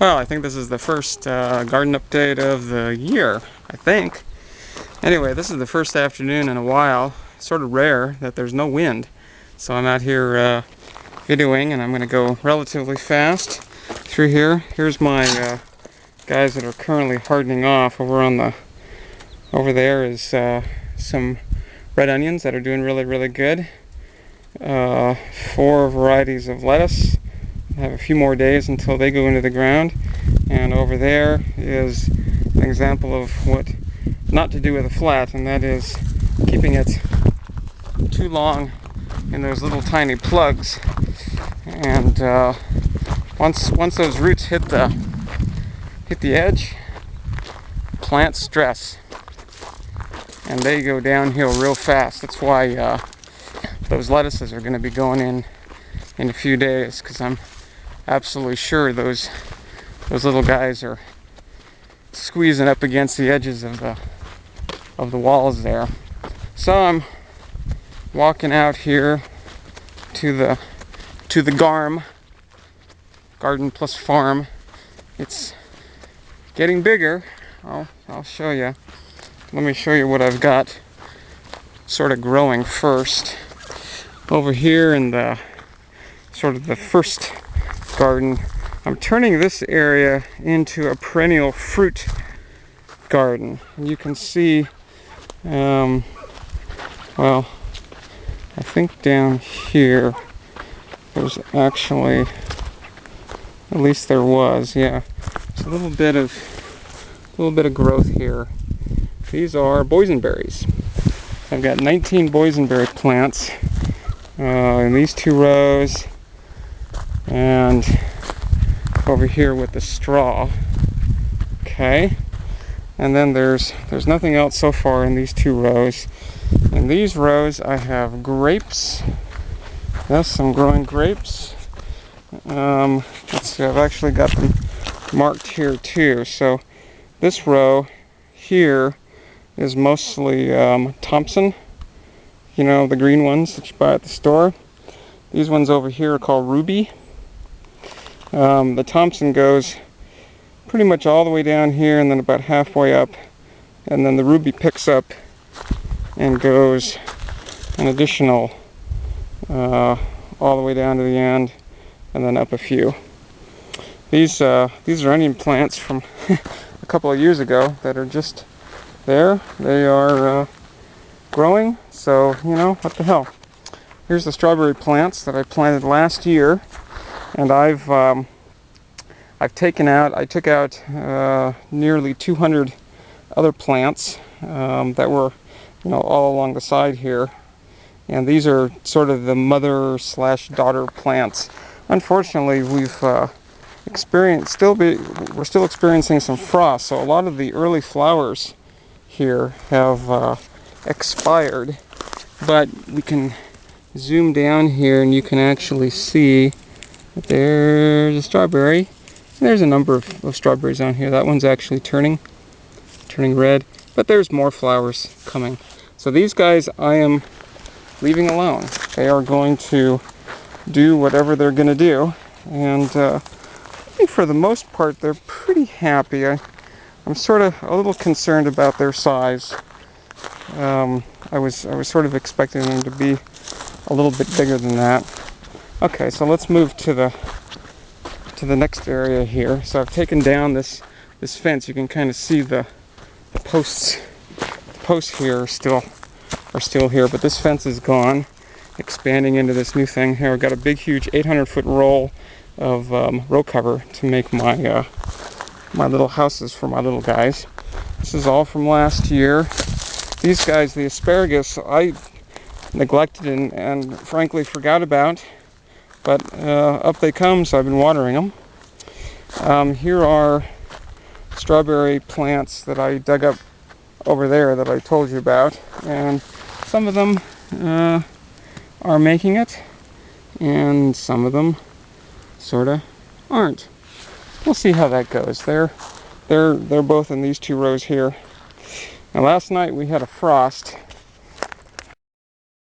Well, I think this is the first garden update of the year, I think. Anyway, this is the first afternoon in a while. Sort of rare that there's no wind. So I'm out here videoing, and I'm going to go relatively fast through here. Here's my guys that are currently hardening off. Over there is some red onions that are doing really good. 4 varieties of lettuce. I have a few more days until they go into the ground. And over there is an example of what not to do with a flat, and that is keeping it too long in those little tiny plugs. And once those roots hit the edge, plants stress and they go downhill real fast. That's why those lettuces are going to be going in a few days, because I'm absolutely sure those little guys are squeezing up against the edges of the walls there. So I'm walking out here to the GARM, Garden Plus Farm. It's getting bigger. I'll show you. Let me show you what I've got sort of growing first. Over here in the sort of the first garden, I'm turning this area into a perennial fruit garden. And you can see, well, I think down here there's actually, at least there was, yeah, it's a little bit of growth here. These are boysenberries. I've got 19 boysenberry plants in these 2 rows, and over here with the straw. Okay, and then there's nothing else so far in these 2 rows. In these rows I have grapes. Yes, I'm growing grapes. Let's see, I've actually got them marked here too. So this row here is mostly Thompson, you know, the green ones that you buy at the store. These ones over here are called Ruby. The Thompson goes pretty much all the way down here and then about halfway up, and then the Ruby picks up and goes an additional all the way down to the end and then up a few. These are onion plants from a couple of years ago that are just there. They are growing, so you know, what the hell. Here's the strawberry plants that I planted last year, and I took out nearly 200 other plants that were, you know, all along the side here, and these are sort of the mother/daughter plants. Unfortunately, we're still experiencing some frost, so a lot of the early flowers here have expired. But we can zoom down here and you can actually see that there's a strawberry. There's a number of strawberries on here. That one's actually turning red, but there's more flowers coming. So these guys I am leaving alone. They are going to do whatever they're going to do, and I think for the most part they're pretty happy. I'm sort of a little concerned about their size. I was sort of expecting them to be a little bit bigger than that. Okay, so let's move to the next area here. So I've taken down this fence. You can kind of see the posts. The posts here are still here, but this fence is gone, expanding into this new thing here. I've got a big, huge 800-foot roll of row cover to make my my little houses for my little guys. This is all from last year. These guys, the asparagus, I neglected and frankly forgot about, but up they come, so I've been watering them. Here are strawberry plants that I dug up over there that I told you about, and some of them are making it, and some of them sort of aren't. We'll see how that goes. They're both in these 2 rows here. Now last night we had a frost,